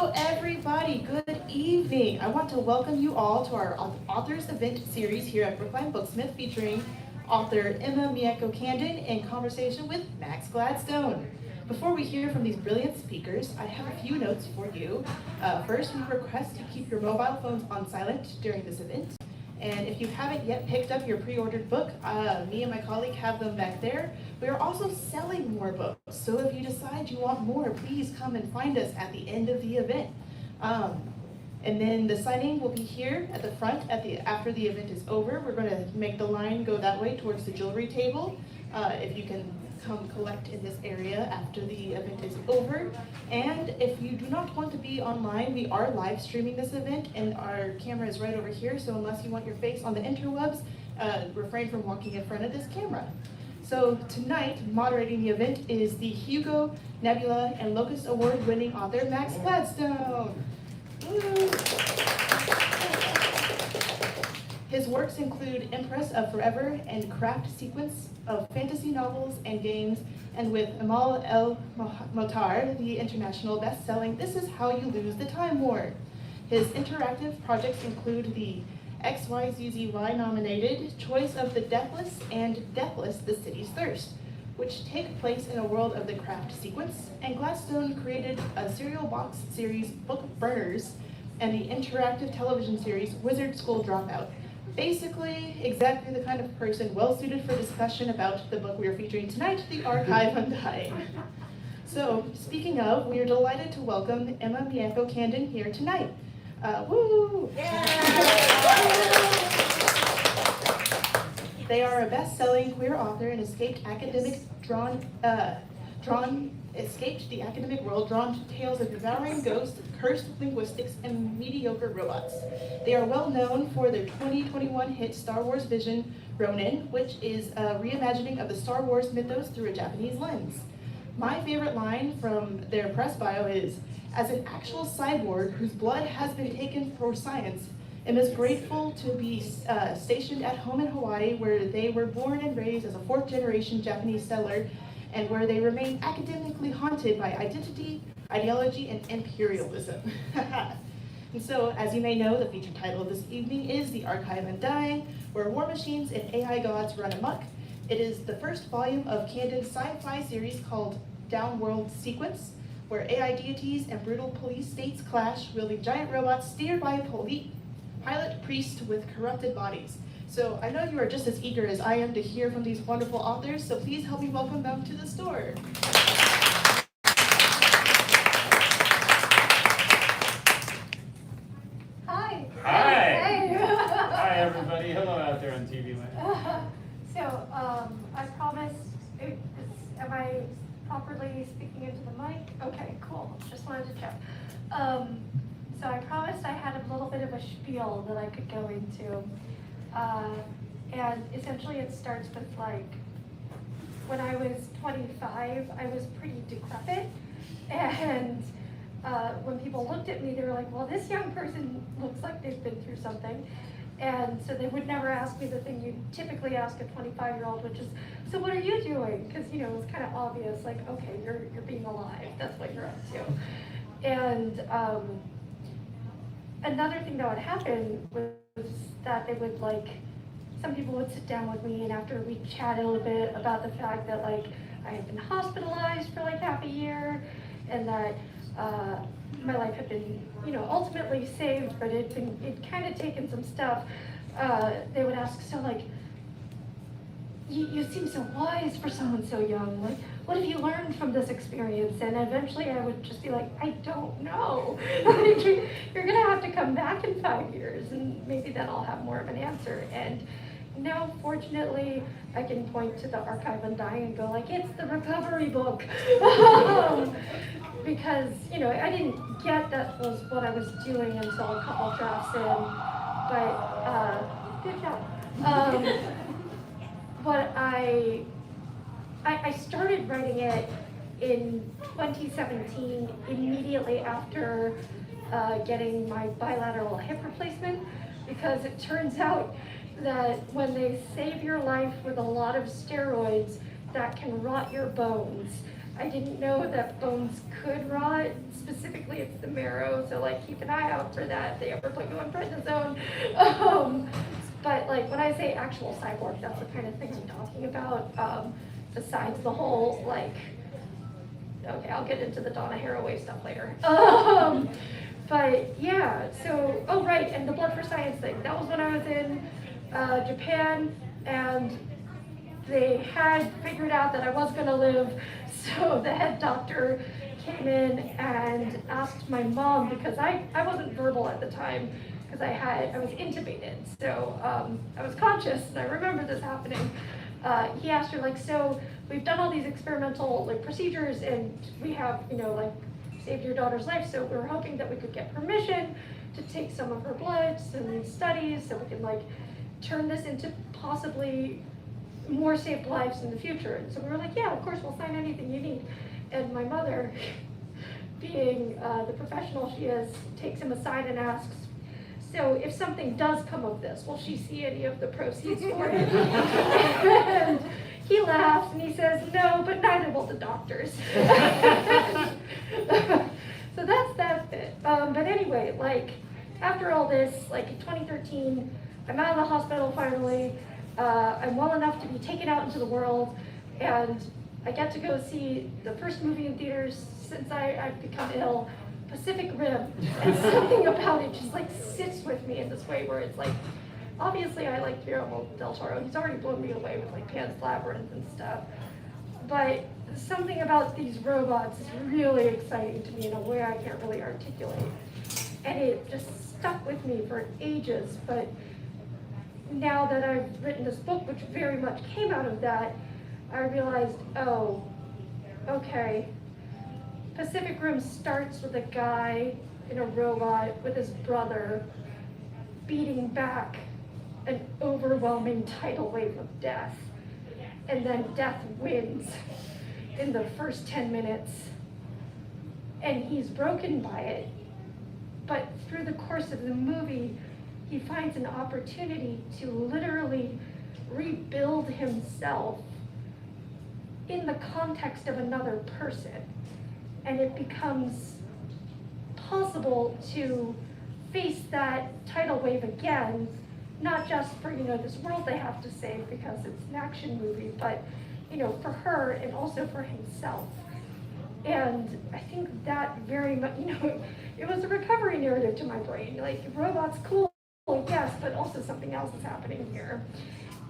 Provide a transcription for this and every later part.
Hello everybody, good evening. I want to welcome you all to our authors event series here at Brookline Booksmith featuring author Mieko Candon in conversation with Max Gladstone. Before we hear from these brilliant speakers, I have a few notes for you. First, we request you keep your mobile phones on silent during this event. And if you haven't yet picked up your pre-ordered book, me and my colleague have them back there. We are also selling more books, so if you decide you want more, please come and find us at the end of the event. And then the signing will be here at the front after the event is over. We're going to make the line go that way towards the jewelry table. If you can come collect in this area after the event is over. And if you do not want to be online, we are live streaming this event and our camera is right over here, so unless you want your face on the interwebs, refrain from walking in front of this camera. So tonight, moderating the event is the Hugo, Nebula, and Locust Award-winning author Max Gladstone. Woo. His works include Empress of Forever and Craft sequence of fantasy novels and games, and with Amal El-Motar, the international best-selling This Is How You Lose the Time War. His interactive projects include the XYZZY nominated Choice of the Deathless and Deathless, The City's Thirst, which take place in a world of the craft sequence, and Gladstone created a serial box series Book Burners and the interactive television series Wizard School Dropout. Basically, exactly the kind of person well-suited for discussion about the book we are featuring tonight, The Archive Undying. So, speaking of, we are delighted to welcome Mieko Candon here tonight. Woo! Yeah. They are a best-selling queer author and escaped the academic world, drawn to tales of devouring ghosts, cursed linguistics, and mediocre robots. They are well known for their 2021 hit Star Wars Vision Ronin, which is a reimagining of the Star Wars mythos through a Japanese lens. My favorite line from their press bio is, "As an actual cyborg whose blood has been taken for science, Em is grateful to be stationed at home in Hawaii, where they were born and raised as a fourth-generation Japanese settler, and where they remain academically haunted by identity, ideology, and imperialism." And so, as you may know, the featured title of this evening is The Archive Undying, where war machines and AI gods run amok. It is the first volume of Candon's sci-fi series called Downworld Sequence, where AI deities and brutal police states clash, wielding giant robots steered by a pilot priest with corrupted bodies. So I know you are just as eager as I am to hear from these wonderful authors, so please help me welcome them to the store. Hi. Hi. Hey. Hi, everybody. Hello out there on TV land. I promised, am I properly speaking into the mic? Okay, cool. Just wanted to check. So I promised I had a little bit of a spiel that I could go into. And essentially it starts with, like, when I was 25, I was pretty decrepit. And when people looked at me, they were like, well, this young person looks like they've been through something. And so they would never ask me the thing you typically ask a 25-year-old, which is, so what are you doing? Because, you know, it was kind of obvious, like, okay, you're being alive. That's what you're up to. And another thing that would happen was that they would, like, some people would sit down with me, and after we chatted a little bit about the fact that, like, I had been hospitalized for like half a year, and that my life had been, you know, ultimately saved, but it'd kind of taken some stuff. They would ask, so, like, you seem so wise for someone so young. Like, what have you learned from this experience? And eventually I would just be like, I don't know. You're gonna have to come back in 5 years, and maybe then I'll have more of an answer. And now, fortunately, I can point to the Archive Undying and go, like, it's the recovery book. Because, you know, I didn't get that was what I was doing until a couple drafts in, but good job. But I started writing it in 2017, immediately after getting my bilateral hip replacement, because it turns out that when they save your life with a lot of steroids, that can rot your bones. I didn't know that bones could rot. Specifically, it the marrow, so like keep an eye out for that if they ever put you on prednisone. But like when I say actual cyborg, that's the kind of thing I'm talking about. Besides the whole like, okay, I'll get into the Donna Haraway stuff later. But yeah, so, oh right, and the Blood for Science thing. That was when I was in Japan, and they had figured out that I was gonna live, so the head doctor came in and asked my mom, because I wasn't verbal at the time, because I was intubated, so I was conscious, and I remember this happening. He asked her, like, so we've done all these experimental like procedures, and we have, you know, like, saved your daughter's life, so we're hoping that we could get permission to take some of her bloods and studies, so we can like turn this into possibly more saved lives in the future. And so we were like, yeah, of course, we'll sign anything you need. And my mother, being the professional she is, takes him aside and asks, so if something does come of this, will she see any of the proceeds for it? And he laughs and he says, no, but neither will the doctors. So that's that bit. But anyway, like after all this, like in 2013, I'm out of the hospital finally. I'm well enough to be taken out into the world, and I get to go see the first movie in theaters since I've become ill, Pacific Rim. And something about it just like sits with me in this way where it's like, obviously I like Guillermo del Toro. He's already blown me away with like Pan's Labyrinth and stuff. But something about these robots is really exciting to me in a way I can't really articulate. And it just stuck with me for ages. But now that I've written this book, which very much came out of that, I realized, oh, okay. Pacific Rim starts with a guy in a robot with his brother beating back an overwhelming tidal wave of death. And then death wins in the first 10 minutes. And he's broken by it. But through the course of the movie, he finds an opportunity to literally rebuild himself in the context of another person. And it becomes possible to face that tidal wave again, not just for, you know, this world they have to save because it's an action movie, but, you know, for her and also for himself. And I think that very much, you know, it was a recovery narrative to my brain. Like, robots, cool, yes, but also something else is happening here.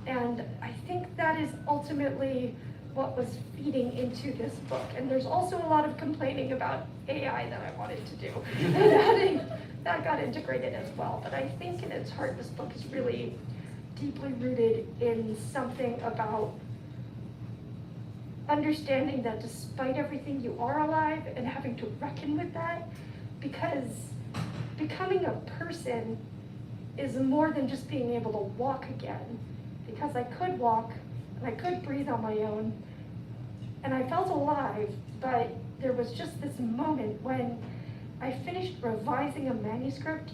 And I think that is ultimately what was feeding into this book. And there's also a lot of complaining about AI that I wanted to do. And that got integrated as well. But I think in its heart, this book is really deeply rooted in something about understanding that despite everything, you are alive and having to reckon with that, because becoming a person is more than just being able to walk again. Because I could walk, and I could breathe on my own, and I felt alive, but there was just this moment when I finished revising a manuscript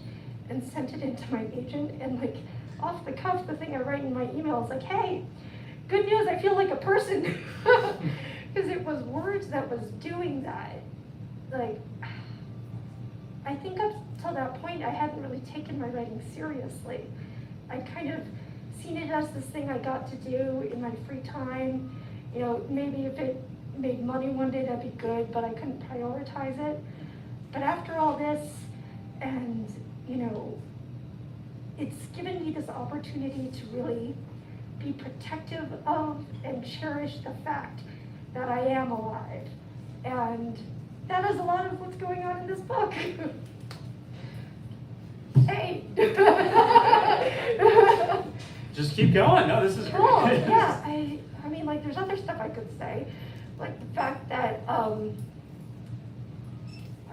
and sent it into my agent, and like off the cuff, the thing I write in my email is like, hey, good news, I feel like a person. Because it was words that was doing that. Like, I think up till that point, I hadn't really taken my writing seriously. I kind of seen it as this thing I got to do in my free time. You know, maybe if it made money one day, that'd be good, but I couldn't prioritize it. But after all this, and, you know, it's given me this opportunity to really be protective of and cherish the fact that I am alive. And that is a lot of what's going on in this book. Hey. Just keep going. No, this is Cool, great. yeah. I mean, like, there's other stuff I could say. Like the fact that I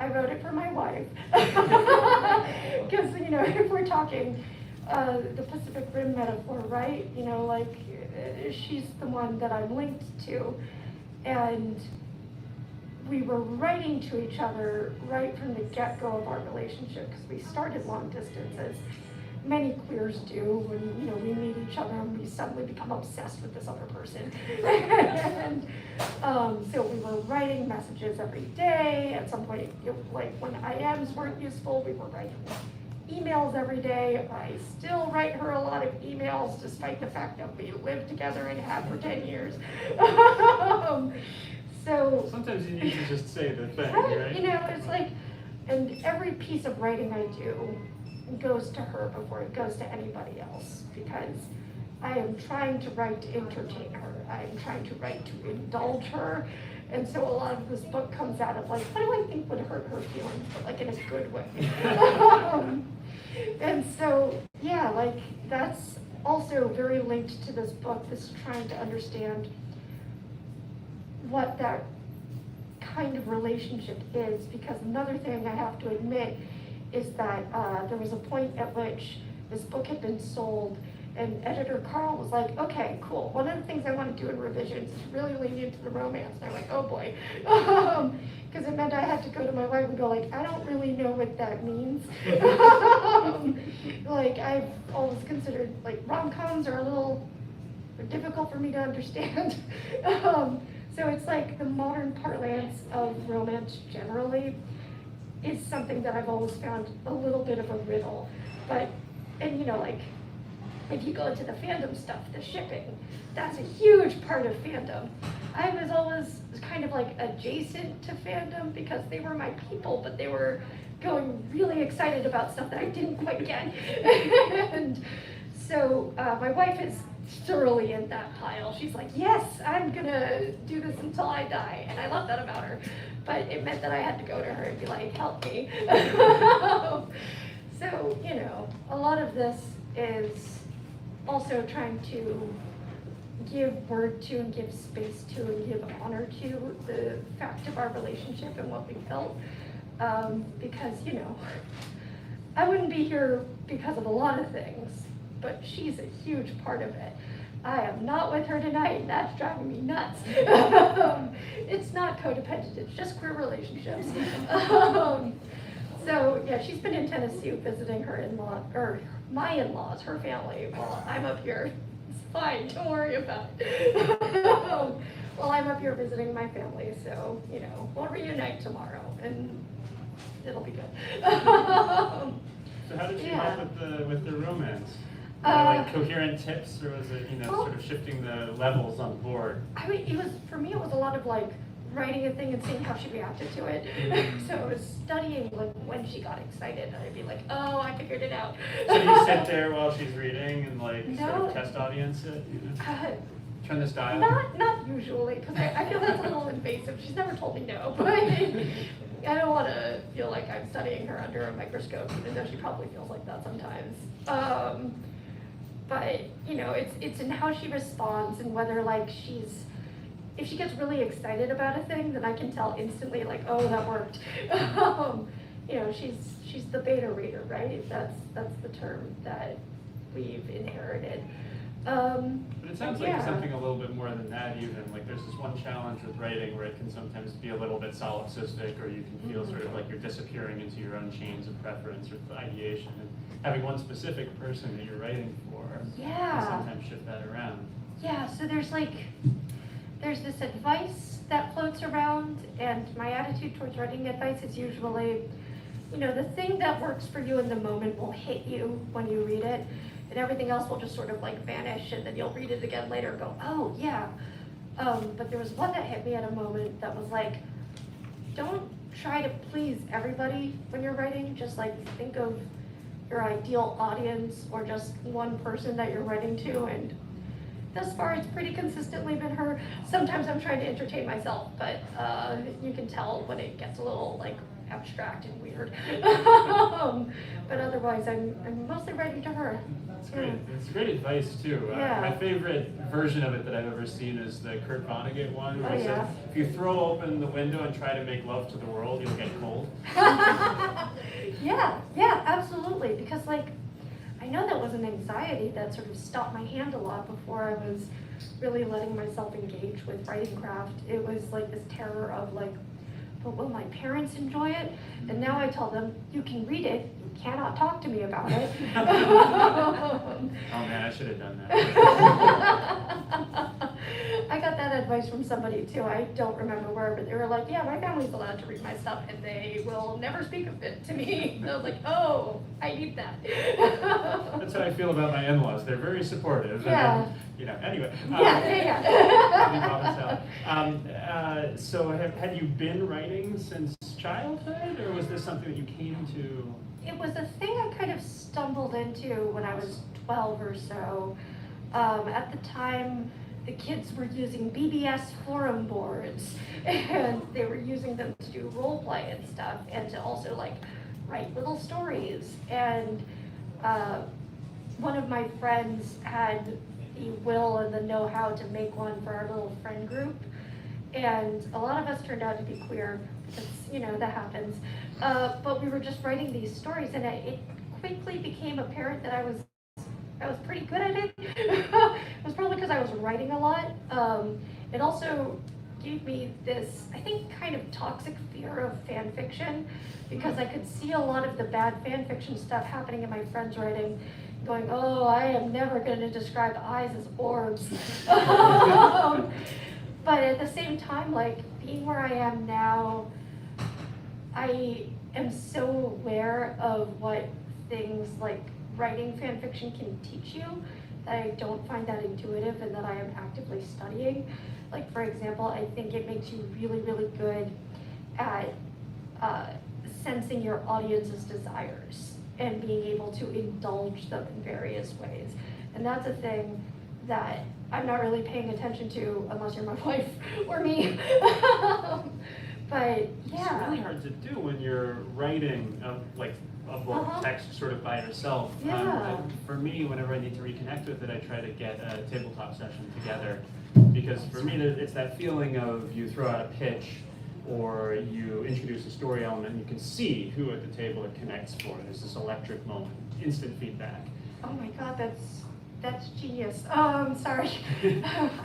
wrote it for my wife. Because, you know, if we're talking the Pacific Rim metaphor, right? You know, like, she's the one that I'm linked to. And we were writing to each other right from the get-go of our relationship, because we started long distances. many queers do when, we meet each other and we suddenly become obsessed with this other person. And so we were writing messages every day. At some point, like when IMs weren't useful, we were writing emails every day. I still write her a lot of emails despite the fact that we lived together and have for 10 years. So Sometimes you need to just say the thing, right? right? It's like, and every piece of writing I do goes to her before it goes to anybody else, because I am trying to write to entertain her. I'm trying to write to indulge her. And so a lot of this book comes out of like, what do I think would hurt her feelings, but like in a good way. And so, yeah, like that's also very linked to this book, this trying to understand what that kind of relationship is, because another thing I have to admit is that there was a point at which this book had been sold and editor Carl was like, okay, cool. One of the things I want to do in revisions is really lean into the romance. And I'm like, oh boy. Because it meant I had to go to my wife and go like, I don't really know what that means. Like I've always considered like rom-coms are a little difficult for me to understand. So it's like the modern parlance of romance generally is something that I've always found a little bit of a riddle. But, and like, if you go into the fandom stuff, the shipping, that's a huge part of fandom. I was always kind of like adjacent to fandom because they were my people, but they were going really excited about stuff that I didn't quite get. And so my wife is thoroughly in that pile. She's like, yes, I'm gonna do this until I die. And I love that about her. But it meant that I had to go to her and be like, help me. So, a lot of this is also trying to give word to and give space to and give honor to the fact of our relationship and what we felt. Because, I wouldn't be here because of a lot of things, but she's a huge part of it. I am not with her tonight, and that's driving me nuts. It's not codependent, it's just queer relationships. So yeah, she's been in Tennessee visiting her in-law, or my in-laws, her family, while I'm up here. It's fine, don't worry about it. While I'm up here visiting my family, so, we'll reunite tomorrow, and it'll be good. So how did she help with the romance? Like coherent tips, or was it, sort of shifting the levels on the board? I mean, for me, it was a lot of like writing a thing and seeing how she reacted to it. So I was studying like when she got excited, and I'd be like, oh, I figured it out. So you sit there while she's reading and like No. sort of test audience it? Turn this dial? Not usually, because I feel that's a little invasive. She's never told me no, but I don't want to feel like I'm studying her under a microscope, even though she probably feels like that sometimes. But it's in how she responds and whether like if she gets really excited about a thing, then I can tell instantly like, oh, that worked. She's the beta reader, right? That's the term that we've inherited. But it sounds like something a little bit more than that even. Like there's this one challenge with writing where it can sometimes be a little bit solipsistic, or you can feel sort of like you're disappearing into your own chains of preference or ideation. And having one specific person that you're writing for can sometimes shift that around. Yeah, so there's this advice that floats around, and my attitude towards writing advice is usually, the thing that works for you in the moment will hit you when you read it, and everything else will just sort of like vanish, and then you'll read it again later and go, oh yeah. But there was one that hit me at a moment that was like, don't try to please everybody when you're writing, just like think of your ideal audience or just one person that you're writing to, and thus far it's pretty consistently been her. Sometimes I'm trying to entertain myself, but you can tell when it gets a little like abstract and weird. But otherwise I'm mostly writing to her. That's great. It's great advice too. My favorite version of it that I've ever seen is the Kurt Vonnegut one, where he said, if you throw open the window and try to make love to the world, you'll get cold. Yeah, absolutely. Because like, I know that was an anxiety that sort of stopped my hand a lot before I was really letting myself engage with writing craft. It was like this terror of like, but will my parents enjoy it? And now I tell them, you can read it, you cannot talk to me about it. Oh man, I should have done that. I got that advice from somebody too. I don't remember where, but they were like, yeah, my family's allowed to read my stuff and they will never speak of it to me. And I was like, oh, I need that. That's how I feel about my in-laws. They're very supportive. Yeah. And, you know, anyway. So had you been writing since childhood, or was this something that you came to? It was a thing I kind of stumbled into when I was 12 or so. At the time, the kids were using BBS forum boards, and they were using them to do role play and stuff, and to also like write little stories. And one of my friends had the will and the know-how to make one for our little friend group. And a lot of us turned out to be queer, because, you know, that happens. But we were just writing these stories, and it quickly became apparent that I was pretty good at it. It was probably because I was writing a lot. It also gave me this, I think, kind of toxic fear of fan fiction, because I could see a lot of the bad fan fiction stuff happening in my friends' writing, going, oh, I am never going to describe eyes as orbs. But at the same time, like, being where I am now, I am so aware of what things like writing fan fiction can teach you that I don't find that intuitive and that I am actively studying. Like, for example, I think it makes you really, really good at sensing your audience's desires and being able to indulge them in various ways. And that's a thing that I'm not really paying attention to unless you're my wife or me. But yeah. It's really hard to do when you're writing like a book text sort of by yourself. Yeah. For me, whenever I need to reconnect with it, I try to get a tabletop session together, because for me, it's that feeling of you throw out a pitch or you introduce a story element and you can see who at the table it connects for. There's this electric moment, instant feedback. Oh my God, that's genius. Oh, I'm sorry.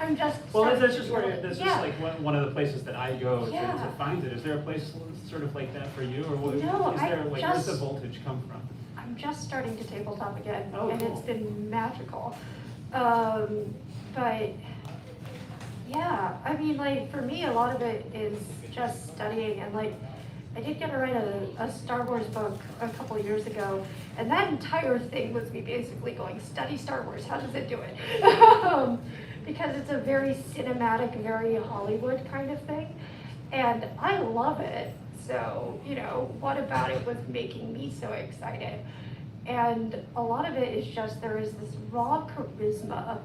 I'm just. Well, that's just where that's yeah. just like one of the places that I go Yeah. to find it. Is there a place sort of like that for you, or what? No, is there like where's the just- voltage come from? I'm just starting to tabletop again, Oh, and cool. it's been magical. But yeah, I mean, like, for me, a lot of it is just studying, and like, I did get to write a Star Wars book a couple of years ago, and that entire thing was me basically going, study Star Wars, how does it do it? Because it's a very cinematic, very Hollywood kind of thing, and I love it. So, you know, what about it was making me so excited? And a lot of it is just, there is this raw charisma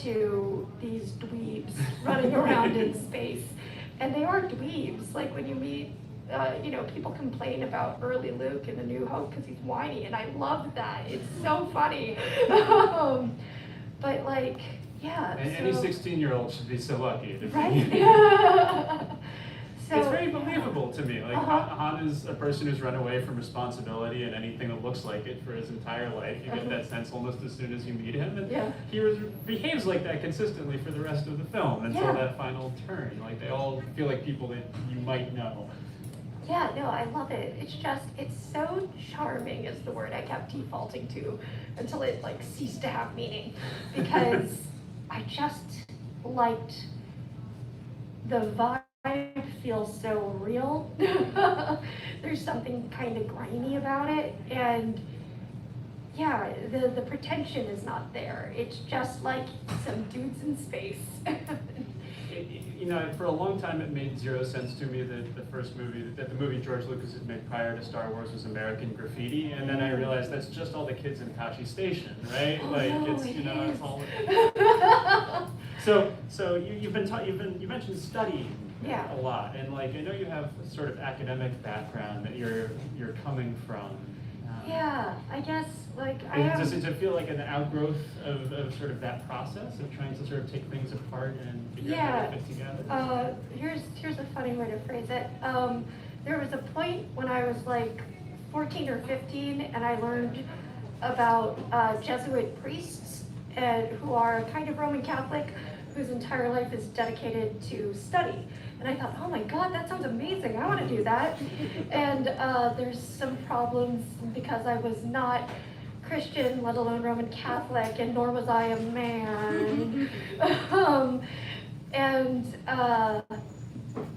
to these dweebs running around in space. And they are dweebs. Like, when you meet, you know, people complain about early Luke in A New Hope because he's whiny, and I love that. It's so funny. But like, yeah. And any 16-year-old should be so lucky to be. Right? So, it's very believable to me. Like, Uh-huh. Han is a person who's run away from responsibility and anything that looks like it for his entire life. You get that sense almost as soon as you meet him. And Yeah. he behaves like that consistently for the rest of the film until Yeah. that final turn. Like, they all feel like people that you might know. Yeah, no, I love it. It's just, it's so charming is the word I kept defaulting to until it like ceased to have meaning, because I just liked the vibe feels so real. There's something kind of grimy about it, and yeah, the pretension is not there. It's just like some dudes in space. You know, for a long time it made zero sense to me that the movie George Lucas had made prior to Star Wars was American Graffiti, and then I realized that's just all the kids in Kashi Station, right? Oh, like no, it's, you know, it it's is. all. So you mentioned studying Yeah. a lot, and like I know you have a sort of academic background that you're coming from. Yeah, I guess like I And am. does it feel like an outgrowth of sort of that process of trying to sort of take things apart and figure out how Yeah. to fit together? Here's a funny way to phrase it. There was a point when I was like 14 or 15, and I learned about Jesuit priests who are kind of Roman Catholic, whose entire life is dedicated to study. And I thought, oh my God, that sounds amazing. I want to do that. And there's some problems because I was not Christian, let alone Roman Catholic, and nor was I a man.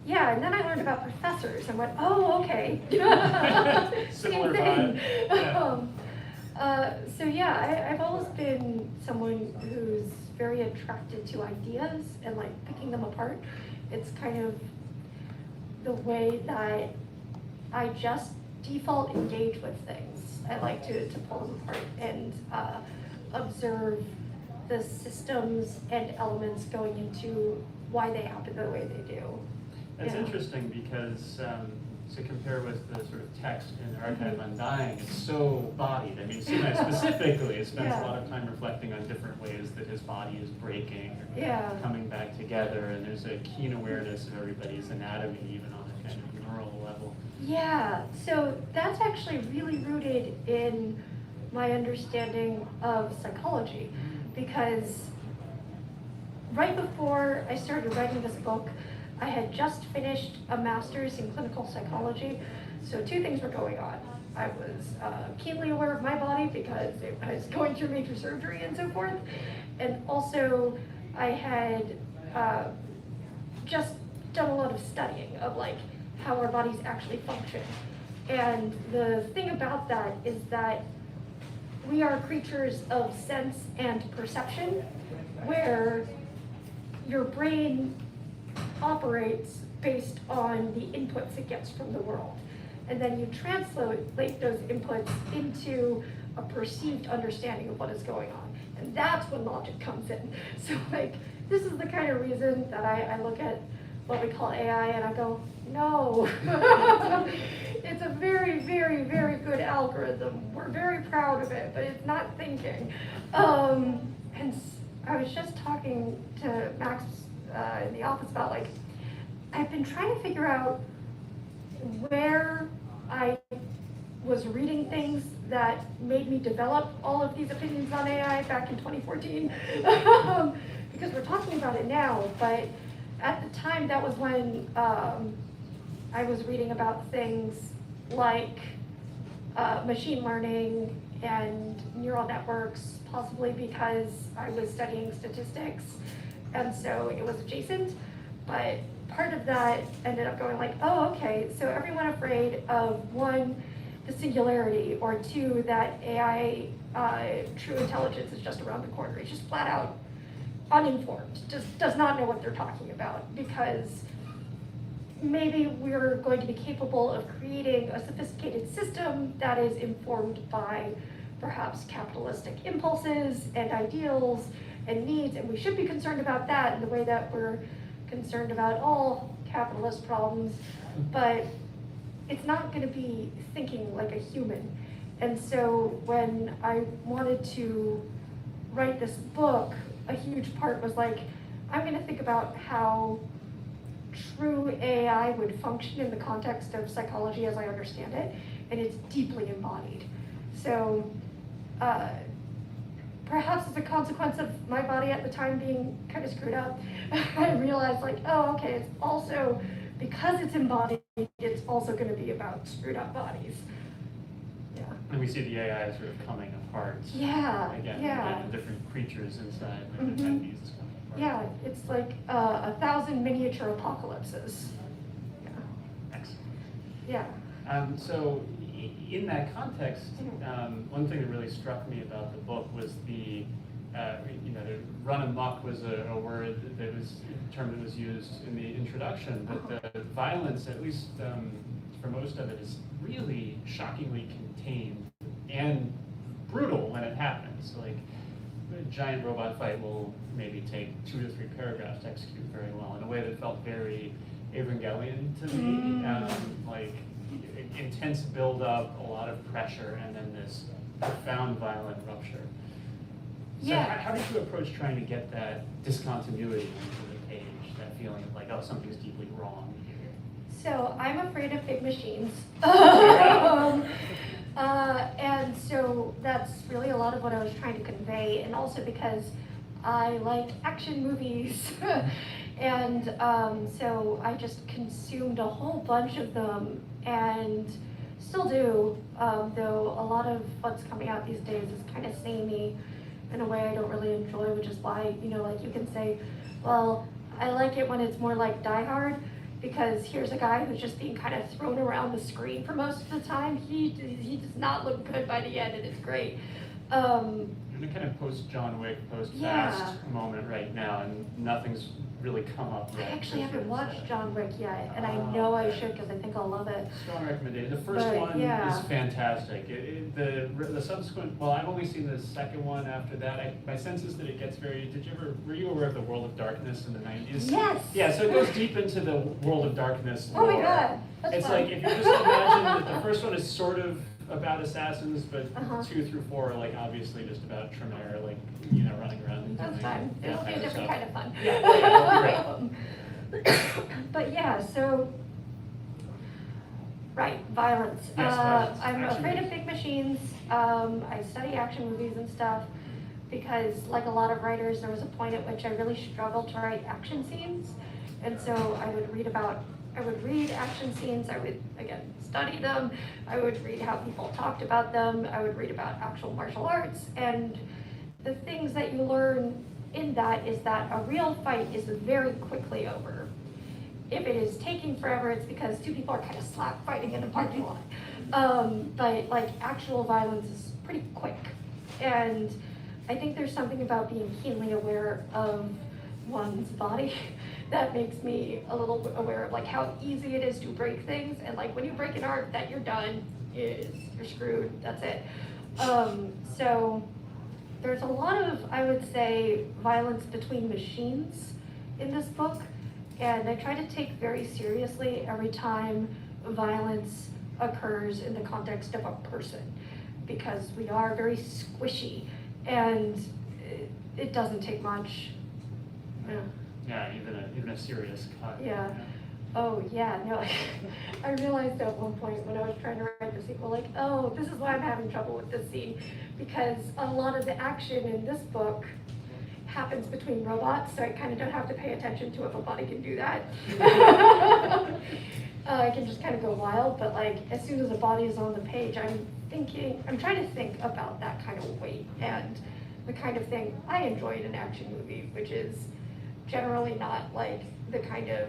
Yeah, and then I learned about professors and went, oh, okay. Similar Same thing. vibe. So yeah, I've always been someone who's very attracted to ideas and like picking them apart. It's kind of the way that I just default engage with things. I like to pull them apart and observe the systems and elements going into why they happen the way they do. That's Yeah. interesting because to compare with the sort of text in Archive Undying, it's so bodied. I mean, Sinai specifically spends a lot of time reflecting on different ways that his body is breaking or coming back together, and there's a keen awareness of everybody's anatomy, even on a kind of neural level. Yeah, so that's actually really rooted in my understanding of psychology, because right before I started writing this book, I had just finished a master's in clinical psychology, so two things were going on. I was keenly aware of my body because I was going through major surgery and so forth, and also I had just done a lot of studying of like how our bodies actually function. And the thing about that is that we are creatures of sense and perception, where your brain operates based on the inputs it gets from the world. And then you translate those inputs into a perceived understanding of what is going on. And that's when logic comes in. So like, this is the kind of reason that I look at what we call AI and I go, no. It's a very, very, very good algorithm. We're very proud of it, but it's not thinking. And I was just talking to Max in the office about like, I've been trying to figure out where I was reading things that made me develop all of these opinions on AI back in 2014. Because we're talking about it now, but at the time that was when I was reading about things like machine learning and neural networks, possibly because I was studying statistics, and so it was adjacent. But part of that ended up going like, oh, okay, so everyone afraid of one, the singularity, or two, that AI, true intelligence is just around the corner. It's just flat out uninformed, just does not know what they're talking about, because maybe we're going to be capable of creating a sophisticated system that is informed by perhaps capitalistic impulses and ideals and needs, and we should be concerned about that in the way that we're concerned about all capitalist problems, but it's not going to be thinking like a human. And so when I wanted to write this book, a huge part was like, I'm going to think about how true AI would function in the context of psychology as I understand it, and it's deeply embodied. So perhaps as a consequence of my body at the time being kind of screwed up, I realized like, oh, okay, it's also, because it's embodied, it's also going to be about screwed up bodies. Yeah. And we see the AI sort of coming apart. Yeah, Again, yeah. the different creatures inside, like the entities coming apart. Yeah, it's like 1,000 miniature apocalypses. Yeah. Excellent. Yeah. So in that context, one thing that really struck me about the book was the run amok was a word that was a term that was used in the introduction, but the violence, at least for most of it, is really shockingly contained and brutal when it happens. Like, a giant robot fight will maybe take 2 to 3 paragraphs to execute very well in a way that felt very Evangelion to me, like intense build-up, a lot of pressure, and then this profound violent rupture. So how did you approach trying to get that discontinuity into the page, that feeling of like, oh, something's deeply wrong here? So I'm afraid of big machines. And so that's really a lot of what I was trying to convey, and also because I like action movies. And so I just consumed a whole bunch of them and still do, though a lot of what's coming out these days is kind of samey in a way I don't really enjoy, which is why, like you can say, well, I like it when it's more like Die Hard, because here's a guy who's just being kind of thrown around the screen for most of the time. He does not look good by the end, and it's great. You're in a kind of post-John Wick, post-Fast Yeah. moment right now, and nothing's really come up I yet. actually haven't watched John Wick yet, and I Oh, know I okay. should because I think I'll love it. Strong recommendation. The first But, one yeah. is fantastic. The subsequent, well, I've only seen the second one after that. My sense is that it gets very, were you aware of the World of Darkness in the 90s? Yes! Yeah, so it goes deep into the World of Darkness Oh my lore. god, that's It's fun. like, if you just imagine that the first one is sort of about assassins, but Uh-huh. 2 through 4 are like obviously just about Tremere, like, running around and That's doing fun. It'll be a vampire different stuff. kind of fun. Yeah, But yeah, so, right, violence. Yes, violence. I'm Action afraid of movies. big machines. I study action movies and stuff because, like a lot of writers, there was a point at which I really struggled to write action scenes. And so I would read action scenes, I would, again, study them, I would read how people talked about them, I would read about actual martial arts, and the things that you learn in that is that a real fight is very quickly over. If it is taking forever, it's because two people are kind of slap fighting in a parking lot. But like actual violence is pretty quick. And I think there's something about being keenly aware of one's body that makes me a little bit aware of like how easy it is to break things. And like when you break an arm, that you're done, you're screwed, that's it. So there's a lot of, I would say, violence between machines in this book. And I try to take very seriously every time violence occurs in the context of a person, because we are very squishy and it doesn't take much. Yeah. Yeah, even a serious cut. Yeah. Oh, yeah, no, I realized at one point when I was trying to write the sequel, like, oh, this is why I'm having trouble with this scene, because a lot of the action in this book happens between robots, so I kind of don't have to pay attention to if a body can do that. I can just kind of go wild, but like, as soon as a body is on the page, I'm trying to think about that kind of weight and the kind of thing I enjoy in an action movie, which is generally not like the kind of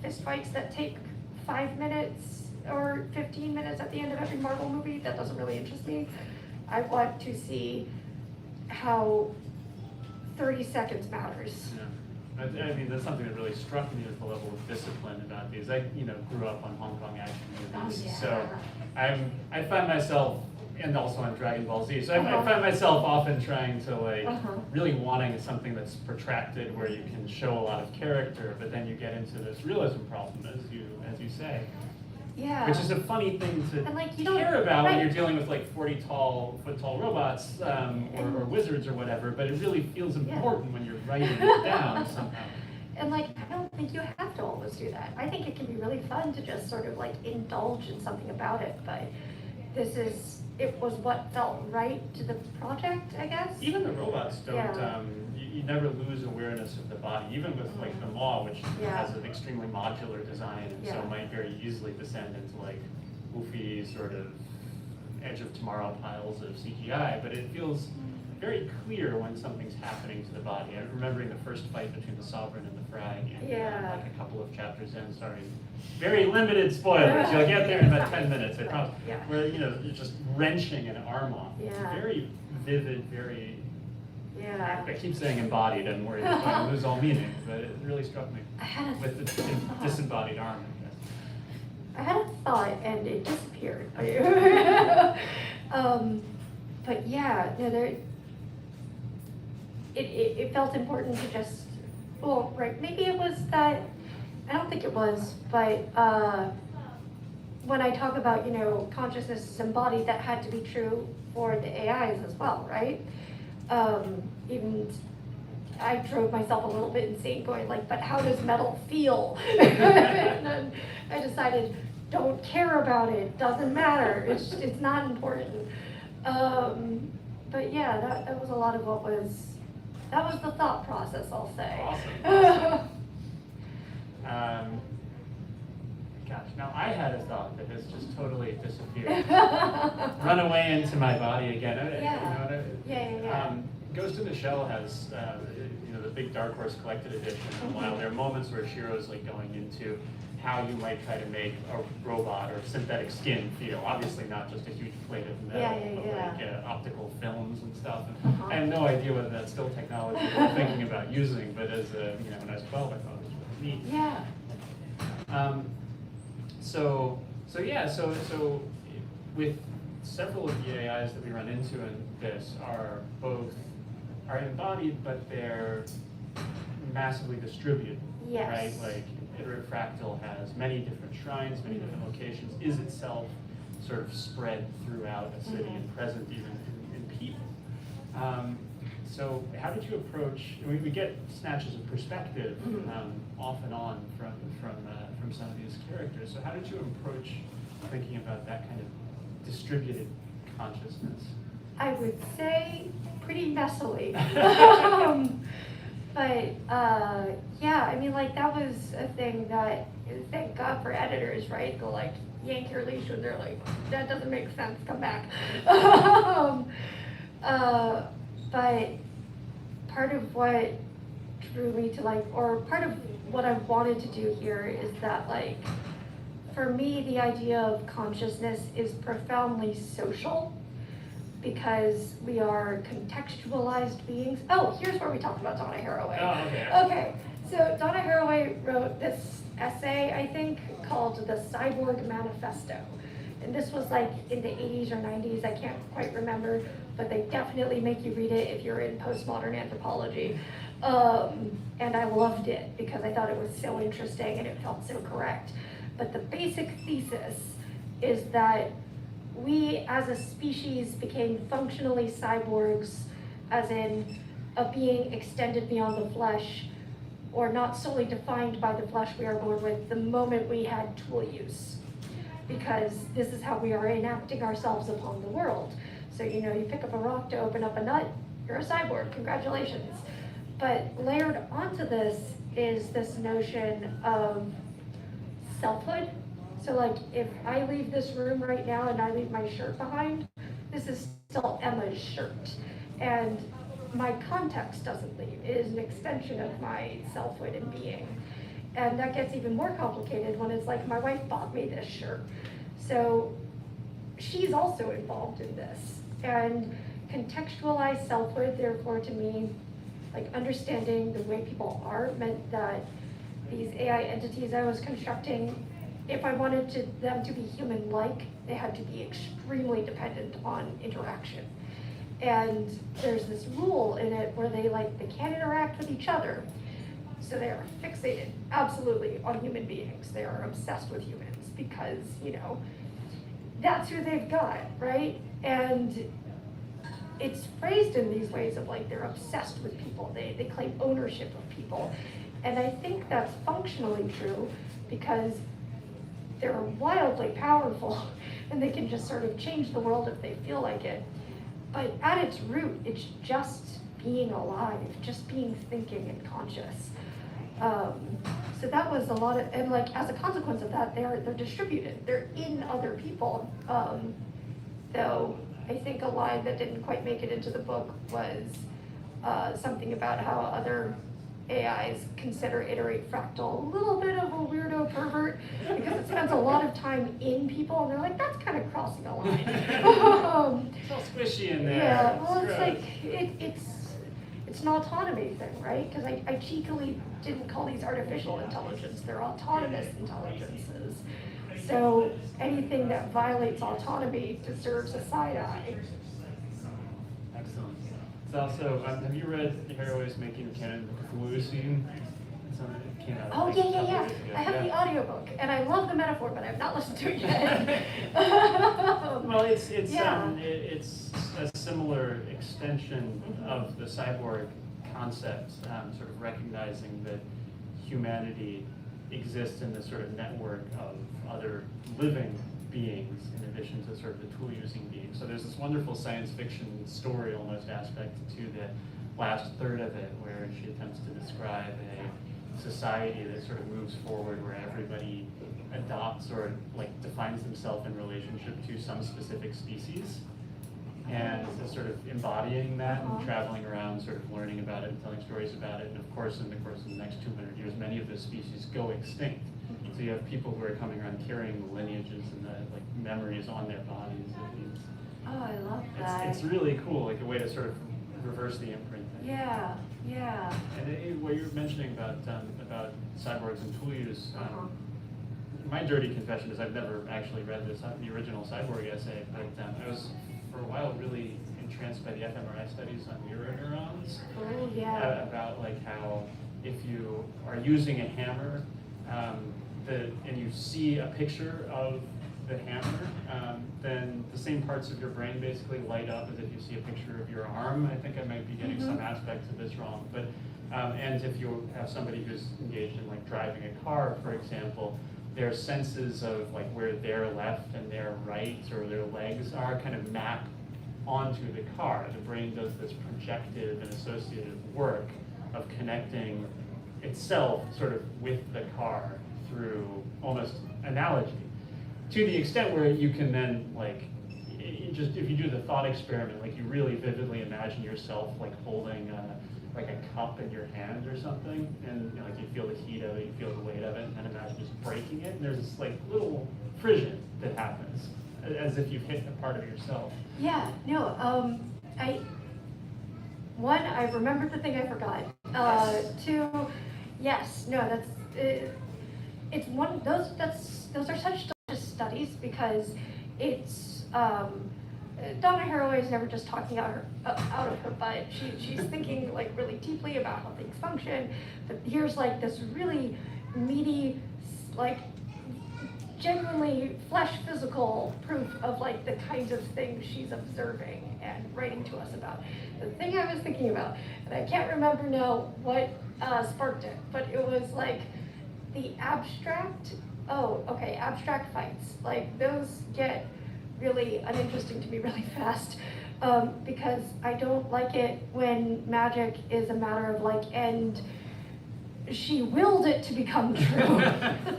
fist fights that take 5 minutes or 15 minutes at the end of every Marvel movie. That doesn't really interest me. I want to see how 30 seconds matters. Yeah. I mean, that's something that really struck me, is the level of discipline about these. I, grew up on Hong Kong action movies, Oh, yeah. so I find myself, and also on Dragon Ball Z, so Uh-huh. I find myself often trying to Uh-huh. really wanting something that's protracted, where you can show a lot of character, but then you get into this realism problem, as you say. Yeah. Which is a funny thing to And, like, you don't- care about when right. you're dealing with like 40-foot tall robots or wizards or whatever, but it really feels important when you're writing it down somehow. And like, I don't think you have to always do that. I think it can be really fun to just sort of like indulge in something about it, but it was what felt right to the project, I guess. Even the robots don't, Yeah. you never lose awareness of the body, even with like the Maw, which Yeah. has an extremely modular design, and so Yeah. might very easily descend into like goofy sort of edge of tomorrow piles of CGI, but it feels very clear when something's happening to the body. I'm remembering the first fight between the Sovereign and the Frag, and Yeah. like a couple of chapters in, sorry, very limited spoilers, you'll get there in about 10 minutes, I promise, Yeah. where, you're just wrenching an arm off. Yeah. Very vivid, very, Yeah. I keep saying embodied, I'm worried it's going to lose all meaning, but it really struck me I had a with the disembodied arm, I guess. I had a thought and it disappeared. But yeah, no, it felt important to just, well, right, maybe it was that, I don't think it was, but when I talk about, consciousness is embodied, that had to be true for the AIs as well, right? Even I drove myself a little bit insane going like, but how does metal feel? And then I decided, don't care about it, doesn't matter, it's not important. But yeah, that was a lot of what was That was the thought process, I'll say. Awesome. Gosh, now I had a thought that has just totally disappeared. Run away into my body again. Yeah. Yeah. Ghost in the Shell has, the big Dark Horse collected edition. And while there are moments where Shiro's like going into how you might try to make a robot or synthetic skin feel, obviously not just a huge plate of metal, but like optical films and stuff. And I have no idea whether that's still technology we're thinking about using, but as when I was 12, I thought it was really neat. Yeah. So with several of the AIs that we run into in this are embodied, but they're massively distributed. Yes. Right? Like Iterative Fractal has many different shrines, many different locations, is itself sort of spread throughout a city and present even in people. So how did you approach, we get snatches of perspective off and on from some of these characters, so how did you approach thinking about that kind of distributed consciousness? I would say pretty messily. But yeah, I mean, like that was a thing that, thank God for editors, right? They'll like yank your leash when they're like, that doesn't make sense, come back. But part of what drew me to or part of what I wanted to do here is that for me, the idea of consciousness is profoundly social because we are contextualized beings. Oh, here's where we talked about Donna Haraway. Oh, okay. Okay, so Donna Haraway wrote this essay, I think, called The Cyborg Manifesto. And this was in the 80s or 90s, I can't quite remember, but they definitely make you read it if you're in postmodern anthropology. And I loved it because I thought it was so interesting and it felt so correct. But the basic thesis is that we as a species became functionally cyborgs, as in a being extended beyond the flesh, or not solely defined by the flesh we are born with, the moment we had tool use. Because this is how we are enacting ourselves upon the world. So you pick up a rock to open up a nut, you're a cyborg, congratulations. But layered onto this is this notion of selfhood. So if I leave this room right now and I leave my shirt behind, this is still Emma's shirt. And my context doesn't leave. It is an extension of my selfhood and being. And that gets even more complicated when it's my wife bought me this shirt. So she's also involved in this. And contextualized selfhood, therefore, to me, understanding the way people are meant that these AI entities I was constructing, if I wanted them to be human-like, they had to be extremely dependent on interaction. And there's this rule in it where they can't interact with each other. So they are fixated, absolutely, on human beings. They are obsessed with humans because, that's who they've got, right? And it's phrased in these ways of they're obsessed with people. They claim ownership of people. And I think that's functionally true because they're wildly powerful and they can just sort of change the world if they feel like it. But at its root, it's just being alive, just being thinking and conscious. So that was a lot of, and as a consequence of that, they're distributed. They're in other people. Though I think a line that didn't quite make it into the book was something about how other AIs consider Iterate Fractal a little bit of a weirdo pervert because it spends a lot of time in people and they're that's kind of crossing a line. It's all squishy in there. Yeah, well, it's an autonomy thing, right? Because I cheekily didn't call these artificial intelligence, they're autonomous intelligences. So anything that violates autonomy deserves a side eye. Excellent. It's also, have you read Haraway's Making Canon Cthulhu scene? It came out Oh, a yeah. couple years ago. I have the audiobook, and I love the metaphor, but I've not listened to it yet. Well, it's a similar extension of the cyborg concept, sort of recognizing that humanity exists in this sort of network of other living beings in addition to sort of the tool-using beings. So there's this wonderful science fiction story almost aspect to last third of it, where she attempts to describe a society that sort of moves forward, where everybody adopts or like defines themselves in relationship to some specific species, and is sort of embodying that and traveling around, sort of learning about it and telling stories about it. And of course, in the course of the next 200 years, many of those species go extinct. So you have people who are coming around carrying the lineages and the like memories on their bodies of these. Oh, I love that. It's really cool, like a way to sort of reverse the imprint. Yeah, yeah. And what you're mentioning about cyborgs and tool use, my dirty confession is I've never actually read the original cyborg essay, but I was for a while really entranced by the fMRI studies on mirror neurons. Oh, yeah. About like how if you are using a hammer, and you see a picture of the hammer, then the same parts of your brain basically light up as if you see a picture of your arm. I think I might be getting some aspects of this wrong, but and if you have somebody who's engaged in like driving a car, for example, their senses of like where their left and their right or their legs are kind of map onto the car. The brain does this projective and associative work of connecting itself sort of with the car through almost analogy, to the extent where you can then like, just if you do the thought experiment, like you really vividly imagine yourself like holding like a cup in your hand or something, and you know, like you feel the heat of it, you feel the weight of it, and then imagine just breaking it, and there's this like little frisson that happens, as if you've hit a part of yourself. Yeah, no, I remembered the thing I forgot. Two, yes, no, that's, it's one of those, those are such delicious studies because it's, Donna Haraway is never just talking out of her butt. She's thinking like really deeply about how things function, but here's like this really meaty, like genuinely flesh physical proof of like the kinds of things she's observing and writing to us about. The thing I was thinking about, and I can't remember now what sparked it, but it was like the abstract, abstract fights. Like those get really uninteresting to me really fast because I don't like it when magic is a matter of like, and she willed it to become true.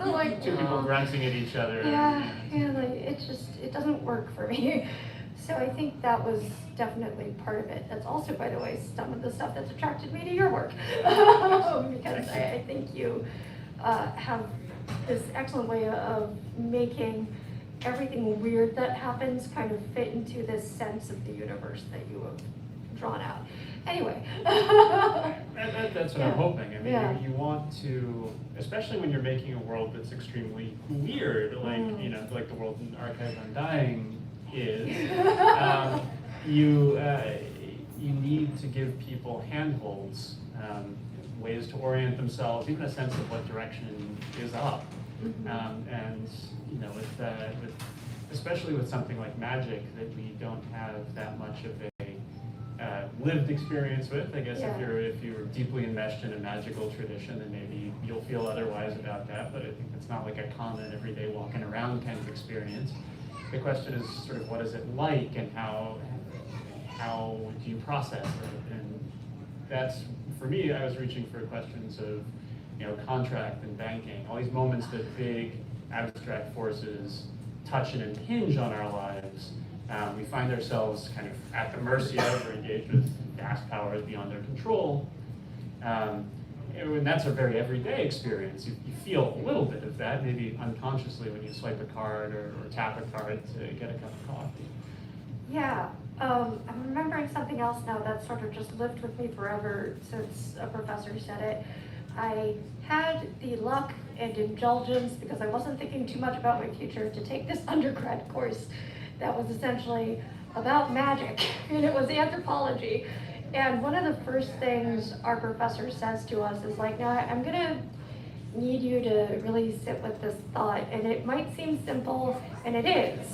Like, two people grunting at each other. Yeah, like it doesn't work for me. So I think that was definitely part of it. That's also, by the way, some of the stuff that's attracted me to your work. Because I think you have this excellent way of making everything weird that happens kind of fit into this sense of the universe that you have drawn out. Anyway. That's what I'm hoping. I mean, you want to, especially when you're making a world that's extremely weird, like like the world in Archive Undying is. You need to give people handholds, ways to orient themselves, even a sense of what direction is up. And with especially with something like magic that we don't have that much of a lived experience with. I guess if you're deeply enmeshed in a magical tradition, then maybe you'll feel otherwise about that. But I think it's not like a common everyday walking around kind of experience. The question is sort of what is it like, and how do you process it? And that's, for me, I was reaching for questions of contract and banking, all these moments that big abstract forces touch and impinge on our lives. We find ourselves kind of at the mercy of or engaged with vast powers beyond our control. And that's a very everyday experience. You feel a little bit of that, maybe unconsciously when you swipe a card or tap a card to get a cup of coffee. Yeah, I'm remembering something else now that sort of just lived with me forever since a professor said it. I had the luck and indulgence, because I wasn't thinking too much about my future, to take this undergrad course that was essentially about magic, and it was anthropology. And one of the first things our professor says to us is like, now I'm gonna need you to really sit with this thought, and it might seem simple, and it is,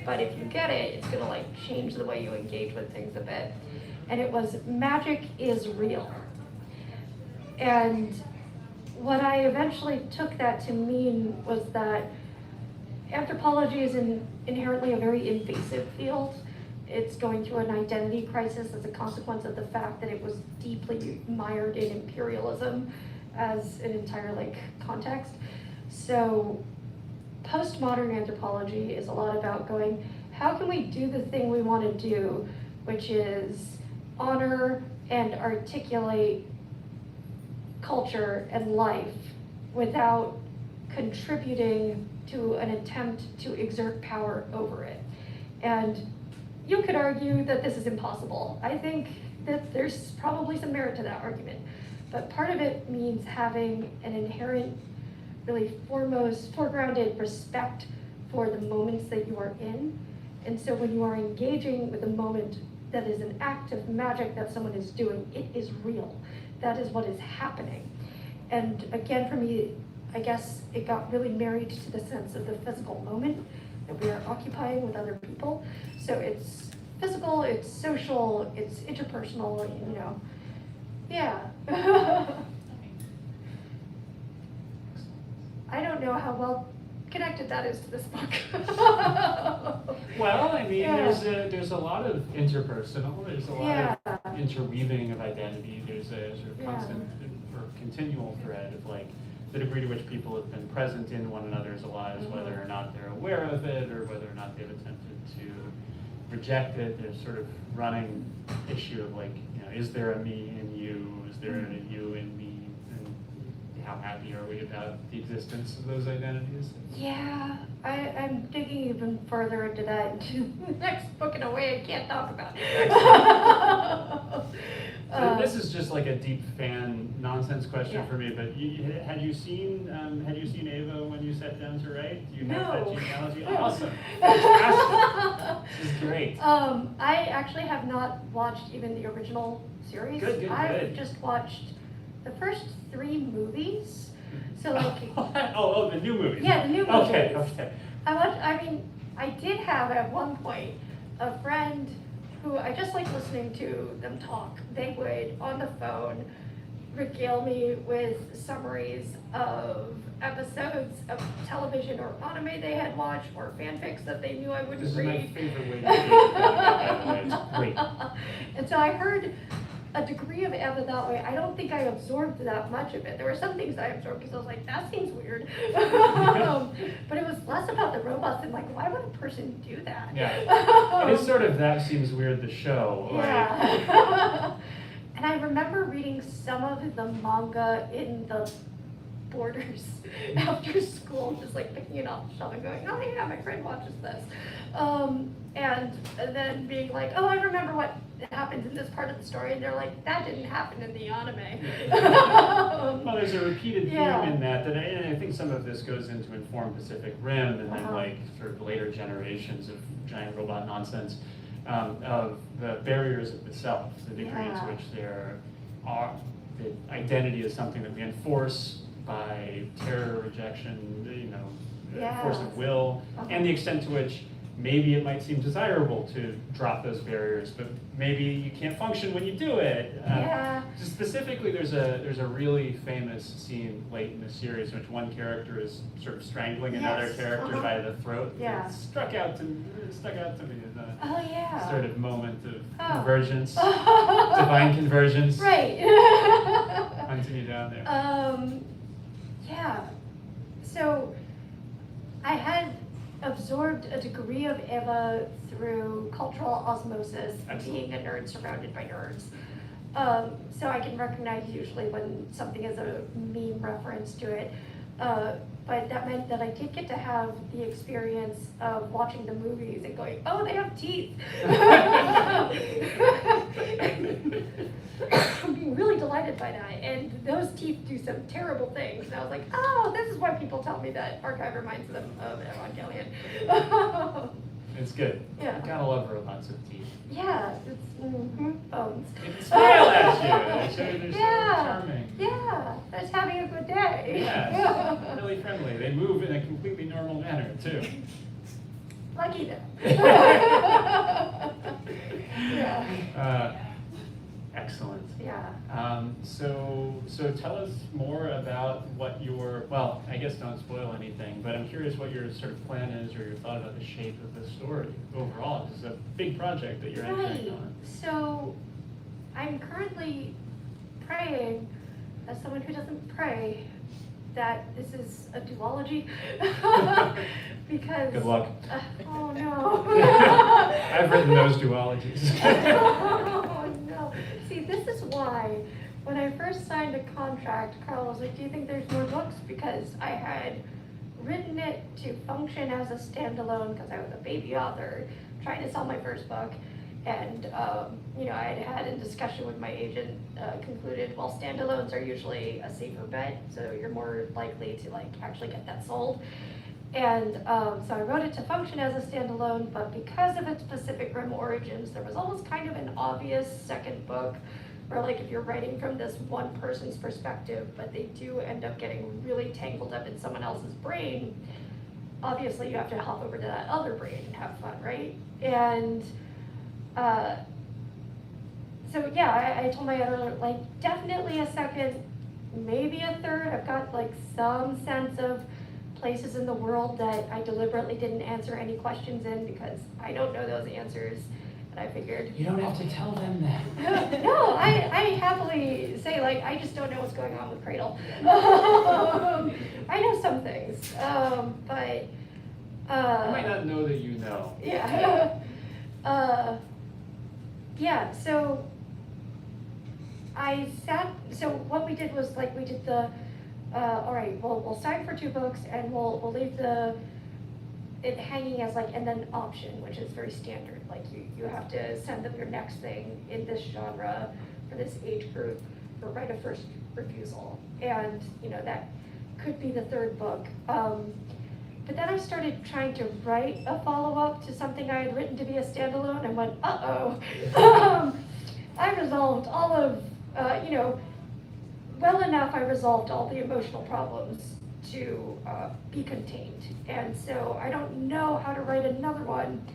but if you get it, it's gonna like change the way you engage with things a bit. And it was, magic is real. And what I eventually took that to mean was that anthropology is inherently a very invasive field, it's going through an identity crisis as a consequence of the fact that it was deeply mired in imperialism as an entire like context. So postmodern anthropology is a lot about going, how can we do the thing we want to do, which is honor and articulate culture and life without contributing to an attempt to exert power over it. And you could argue that this is impossible. I think that there's probably some merit to that argument. But part of it means having an inherent, really foregrounded respect for the moments that you are in. And so when you are engaging with a moment that is an act of magic that someone is doing, it is real. That is what is happening. And again, for me, I guess it got really married to the sense of the physical moment that we are occupying with other people. So it's physical, it's social, it's interpersonal, you know. Yeah. I don't know how well connected that is to this book. Well, I mean, Yeah. there's a lot of interpersonal, there's a lot Yeah. of interweaving of identity, there's a sort of Yeah. constant or continual thread of like the degree to which people have been present in one another's lives, Mhm. whether or not they're aware of it or whether or not they've attempted to reject it. There's sort of running issue of like, you know, is there a me in you? Is there a you in me? And how happy are we about the existence of those identities? Yeah, I'm digging even further into that into the next book in a way I can't talk about. So this is just like a deep fan nonsense question Yeah. for me, but had you seen Ava when you sat down to write? Do you have that No. genealogy? Awesome, fantastic. This is great. I actually have not watched even the original series. Good, good, I've good. just watched the first 3 movies. So like, oh, the new movies. Yeah, the new Okay, movies. okay. I did have at one point a friend who I just like listening to them talk. They would, on the phone, regale me with summaries of episodes of television or anime they had watched or fanfics that they knew I wouldn't This is my read. favorite way to do it, by the way. It's great. And so I heard a degree of Eva that way. I don't think I absorbed that much of it. There were some things I absorbed because I was like, that seems weird. But it was less about the robots and like, why would a person do that? Yeah. It is sort of That Seems Weird, the show. Like, Yeah. And I remember reading some of the manga in the Borders after school, just like picking it off the shelf and going, oh yeah, my friend watches this. And then being like, oh, I remember what happens in this part of the story, and they're like, that didn't happen in the anime. Well, there's a repeated theme Yeah. in that, and I think some of this goes into Inform Pacific Rim, and then Uh-huh. like sort of later generations of giant robot nonsense, of the barriers of the self, the degree Yeah. to which there are, the identity is something that we enforce by terror, rejection, you know, Yeah. force of will, Uh-huh. and the extent to which maybe it might seem desirable to drop those barriers, but maybe you can't function when you do it. Yeah. Specifically, there's a really famous scene late in the series in which one character is sort of strangling another Yes, character uh-huh. by the throat. Yeah. It stuck out to me as a Oh yeah. sort of moment of Oh. convergence, divine convergence, Right. hunting you down there. Yeah. So I had absorbed a degree of Eva through cultural osmosis, Excellent. being a nerd surrounded by nerds. So I can recognize usually when something is a meme reference to it. But that meant that I did get to have the experience of watching the movies and going, oh, they have teeth. I'm being really delighted by that. And those teeth do some terrible things. And I was like, oh, this is why people tell me that Archive reminds them of Evangelion. It's good. Yeah. You gotta love robots with teeth. Yeah, it's bones. They can smile at you. They're so Yeah. charming. Yeah, just having a good day. Yes, really friendly. They move in a completely normal manner too. Lucky them. Yeah. Excellent. Excellent. Yeah. So tell us more about what your, well, I guess don't spoil anything, but I'm curious what your sort of plan is or your thought about the shape of the story overall. This is a big project that you're entering on. So I'm currently praying, as someone who doesn't pray, that this is a duology. Because Good luck. Oh no. I've written those duologies. Oh no. See, this is why when I first signed a contract, Carl was like, do you think there's more books? Because I had written it to function as a standalone because I was a baby author trying to sell my first book. And, I had had a discussion with my agent, concluded, well, standalones are usually a safer bet, so you're more likely to actually get that sold. And so I wrote it to function as a standalone, but because of its Pacific Rim origins, there was almost kind of an obvious second book where if you're writing from this one person's perspective, but they do end up getting really tangled up in someone else's brain, obviously you have to hop over to that other brain and have fun, right? And so yeah, I told my editor, definitely a second, maybe a third. I've got some sense of places in the world that I deliberately didn't answer any questions in because I don't know those answers. And I figured, You don't have to tell them that. no, I happily say I just don't know what's going on with Cradle. I know some things, but You might not know that you know. yeah. Yeah, so so what we did was we did the, all right, we'll sign for 2 books and we'll leave it hanging as and then option, which is very standard. You have to send them your next thing in this genre for this age group or right of first refusal. And, that could be the 3rd book. But then I started trying to write a follow-up to something I had written to be a standalone and went, uh-oh. I resolved all of, well enough I resolved all the emotional problems to be contained. And so I don't know how to write another one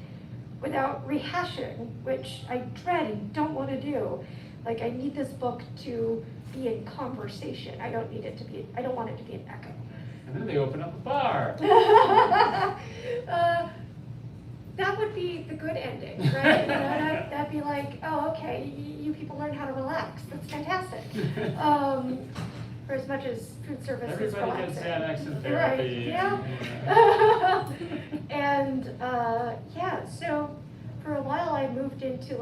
without rehashing, which I dread and don't want to do. I need this book to be in conversation. I don't want it to be an echo. And then they open up a bar. That would be the good ending, right? That'd be oh, okay, you people learn how to relax. That's fantastic. For as much as food service is Everybody relaxing. gets Xanax and therapy. Right, yeah. And so for a while I moved into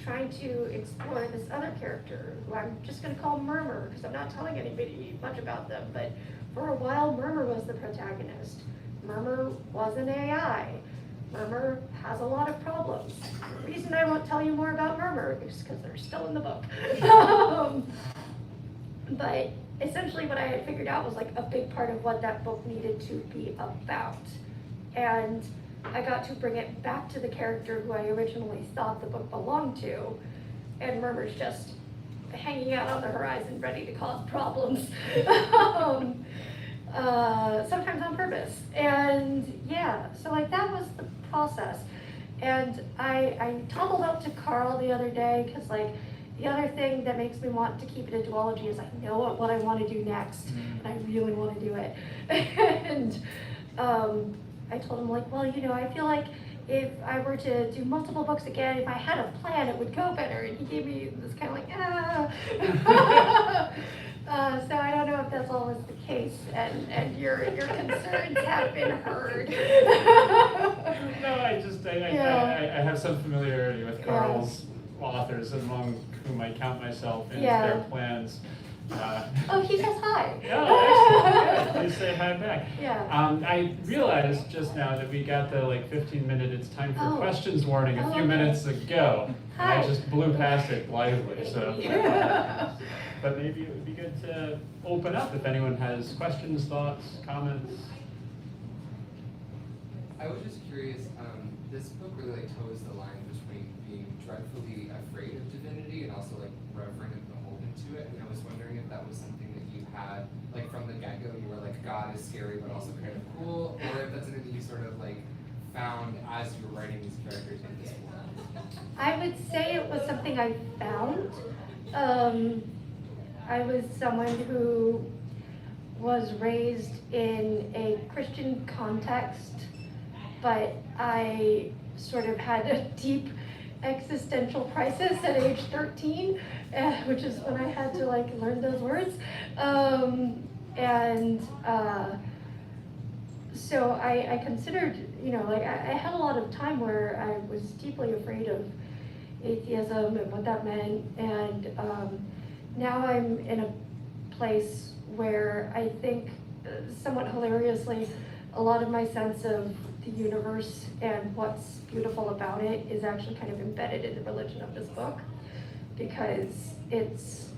trying to explore this other character who I'm just going to call Murmur because I'm not telling anybody much about them, but for a while Murmur was the protagonist. Murmur was an AI. Murmur has a lot of problems. The reason I won't tell you more about Murmur is because they're still in the book. But essentially what I had figured out was a big part of what that book needed to be about. And I got to bring it back to the character who I originally thought the book belonged to, and Murmur's just hanging out on the horizon ready to cause problems. Sometimes on purpose. And yeah, so that was the process. And I tumbled up to Carl the other day because the other thing that makes me want to keep it a duology is I know what I want to do next, and I really want to do it. And I told him well, I feel if I were to do multiple books again, if I had a plan, it would go better. And he gave me this kind of so I don't know if that's always the case, and your concerns have been heard. No, I have some familiarity with Carl's authors, among whom I count myself in their plans. Oh, he says hi. Oh, excellent. Good. Please say hi back. Yeah. I realized just now that we got the 15-minute it's time for questions warning a few okay. minutes ago. Hi. And I just blew past it blithely. So, but maybe it would be good to open up if anyone has questions, thoughts, comments. I was just curious. This book really toes the line between being dreadfully afraid of divinity and also reverent and beholden to it. And I was wondering if that was something that you had from the get-go. You were God is scary but also kind of cool, or if that's something that you sort of found as you were writing these characters in this world. I would say it was something I found. I was someone who was raised in a Christian context, but I sort of had a deep existential crisis at age 13, which is when I had to like learn those words. So I considered, you know, like I had a lot of time where I was deeply afraid of atheism and what that meant, and now I'm in a place where I think, somewhat hilariously, a lot of my sense of the universe and what's beautiful about it is actually kind of embedded in the religion of this book, because it's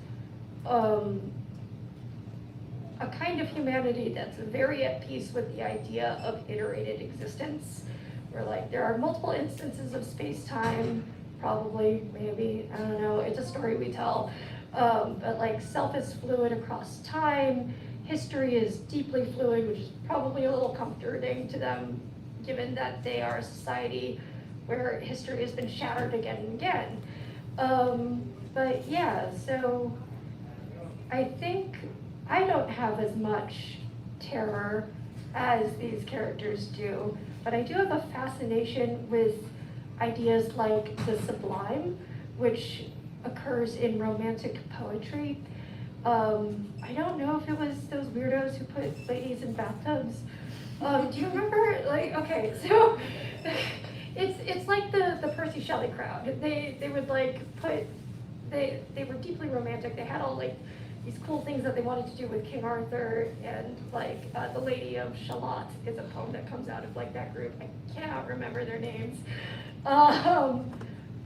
a kind of humanity that's very at peace with the idea of iterated existence, where like there are multiple instances of space-time, probably, maybe, I don't know, it's a story we tell, but like self is fluid across time, history is deeply fluid, which is probably a little comforting to them, given that they are a society where history has been shattered again and again. But yeah, so I think I don't have as much terror as these characters do, but I do have a fascination with ideas like the sublime, which occurs in romantic poetry. I don't know if it was those weirdos who put ladies in bathtubs. Do you remember, like, okay, so it's like the Percy Shelley crowd. They would like they were deeply romantic. They had all like these cool things that they wanted to do with King Arthur, and like the Lady of Shalott is a poem that comes out of like that group. I cannot remember their names.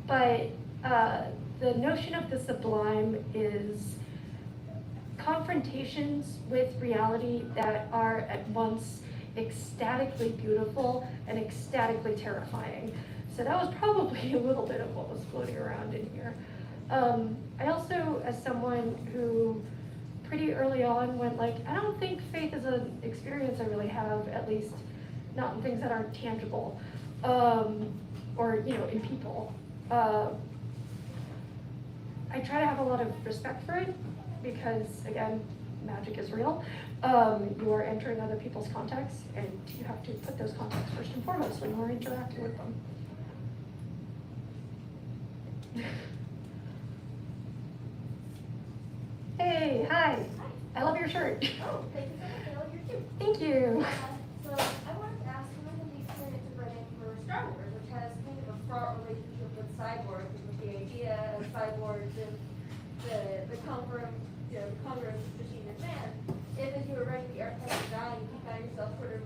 But the notion of the sublime is confrontations with reality that are at once ecstatically beautiful and ecstatically terrifying. So that was probably a little bit of what was floating around in here. I also, as someone who pretty early on went like, I don't think faith is an experience I really have, at least not in things that aren't tangible, or, you know, in people. I try to have a lot of respect for it because, again, magic is real. You are entering other people's contexts, and you have to put those contexts first and foremost when you're interacting with them. Hey, hi. I love your shirt. Oh, thank you so much. I love your too. Thank you. So I wanted to ask, how was the experience of writing for Star Wars, which has kind of a fraught relationship with cyborgs, and with the idea of cyborgs and the congruence, you know, the congruence of machine and man. If as you were writing the Archive Undying, you found yourself sort of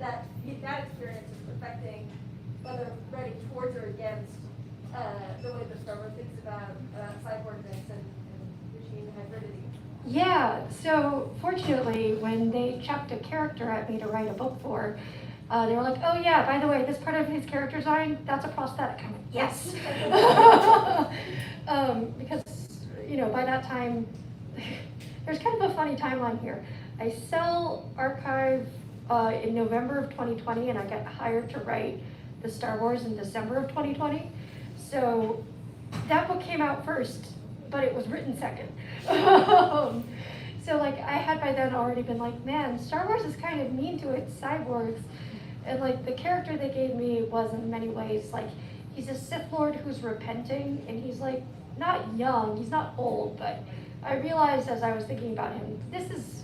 that experience is affecting whether writing towards or against the way that Star Wars thinks about cyborgness and machine hybridity. Yeah, so fortunately, when they chucked a character at me to write a book for, they were like, oh yeah, by the way, this part of his character design, that's a prosthetic. I'm like, yes. Because, you know, by that time, there's kind of a funny timeline here. I sell Archive in November of 2020, and I get hired to write the Star Wars in December of 2020. So that book came out first, but it was written second. So like I had by then already been like, man, Star Wars is kind of mean to its cyborgs. And like the character they gave me was in many ways like, he's a Sith Lord who's repenting, and he's like not young, he's not old, but I realized as I was thinking about him, this is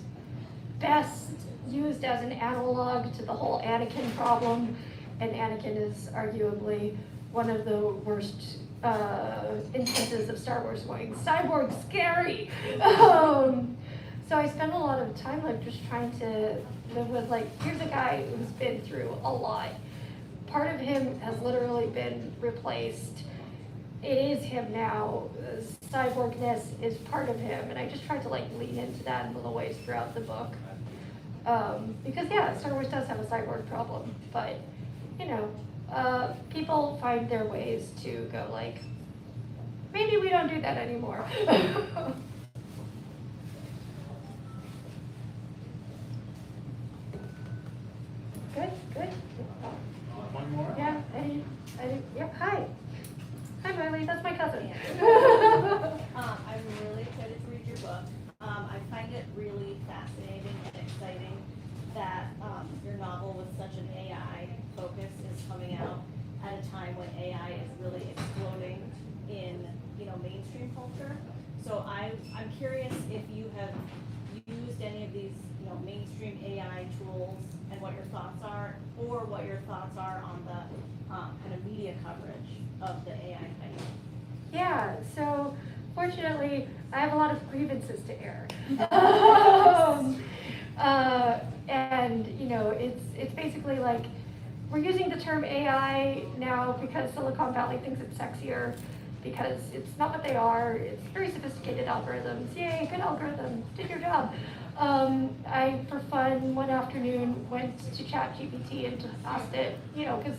best used as an analog to the whole Anakin problem, and Anakin is arguably one of the worst instances of Star Wars going, cyborg scary. So I spent a lot of time like just trying to live with like, here's a guy who's been through a lot. Part of him has literally been replaced. It is him now. Cyborgness is part of him, and I just tried to like lean into that in little ways throughout the book. Because yeah, Star Wars does have a cyborg problem, but you know, people find their ways to go like, maybe we don't do that anymore. Good, good. One more? Yeah, yep, hi. Hi, Miley, that's my cousin. I'm book. I find it really fascinating and exciting that your novel with such an AI focus is coming out at a time when AI is really exploding in, mainstream culture. So I'm curious if you have used any of these, mainstream AI tools and what your thoughts are, or what your thoughts are on the kind of media coverage of the AI thing. Yeah, so fortunately, I have a lot of grievances to air. And it's basically like, we're using the term AI now because Silicon Valley thinks it's sexier, because it's not what they are. It's very sophisticated algorithms. Yay, good algorithms, did your job. I, for fun, one afternoon went to ChatGPT and asked it, because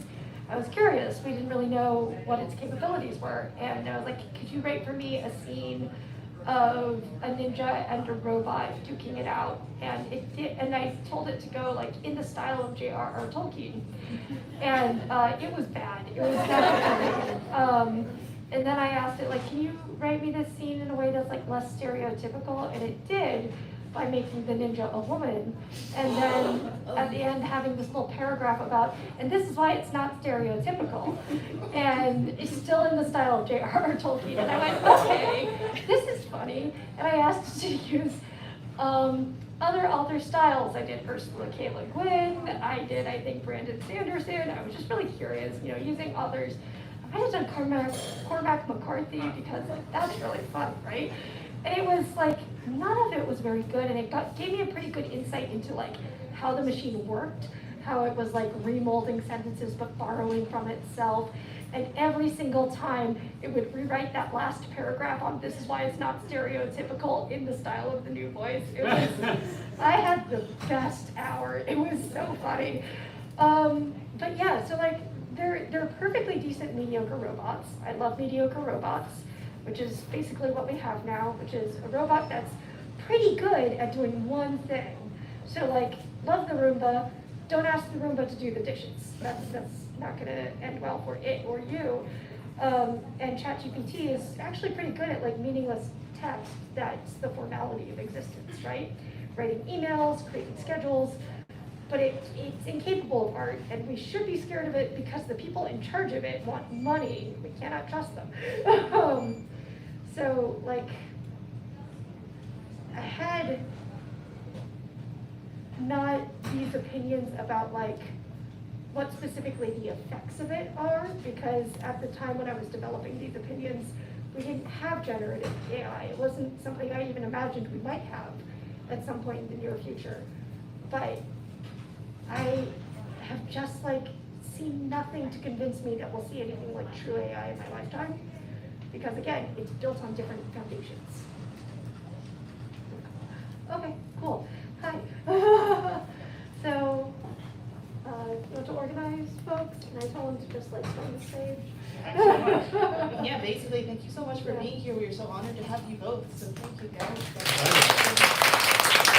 I was curious. We didn't really know what its capabilities were. And I was like, could you write for me a scene of a ninja and a robot duking it out? And it did, and I told it to go like in the style of J.R.R. Tolkien. And it was bad. It was not. And then I asked it, like, can you write me this scene in a way that's like less stereotypical? And it did, by making the ninja a woman. And then at the end having this little paragraph about, and this is why it's not stereotypical. And it's still in the style of J.R.R. Tolkien. And I went, okay, this is funny. And I asked it to use other author styles. I did Ursula K. Le Guin. I did, I think, Brandon Sanderson. I was just really curious, using authors. I just done Cormac McCarthy because like that's really fun, right? And it was like none of it was very good, and it gave me a pretty good insight into like how the machine worked, how it was like remolding sentences but borrowing from itself. And every single time it would rewrite that last paragraph on this is why it's not stereotypical in the style of the new voice. It was, I had the best hour. It was so funny. But yeah, so like they're perfectly decent mediocre robots. I love mediocre robots, which is basically what we have now, which is a robot that's pretty good at doing one thing. So like, love the Roomba, don't ask the Roomba to do the dishes. That's not gonna end well for it or you. And ChatGPT is actually pretty good at like meaningless text that's the formality of existence, right? Writing emails, creating schedules, but it's incapable of art, and we should be scared of it because the people in charge of it want money. We cannot trust them. So like, I had not these opinions about like what specifically the effects of it are, because at the time when I was developing these opinions, we didn't have generative AI. It wasn't something I even imagined we might have at some point in the near future. But I have just like seen nothing to convince me that we'll see anything like true AI in my lifetime, because again, it's built on different foundations. Okay, cool. Hi. So, you want to organize, folks? Can I tell them to just like join the stage? Yeah, basically, thank you so much for being here. We are so honored to have you both. So thank you, guys.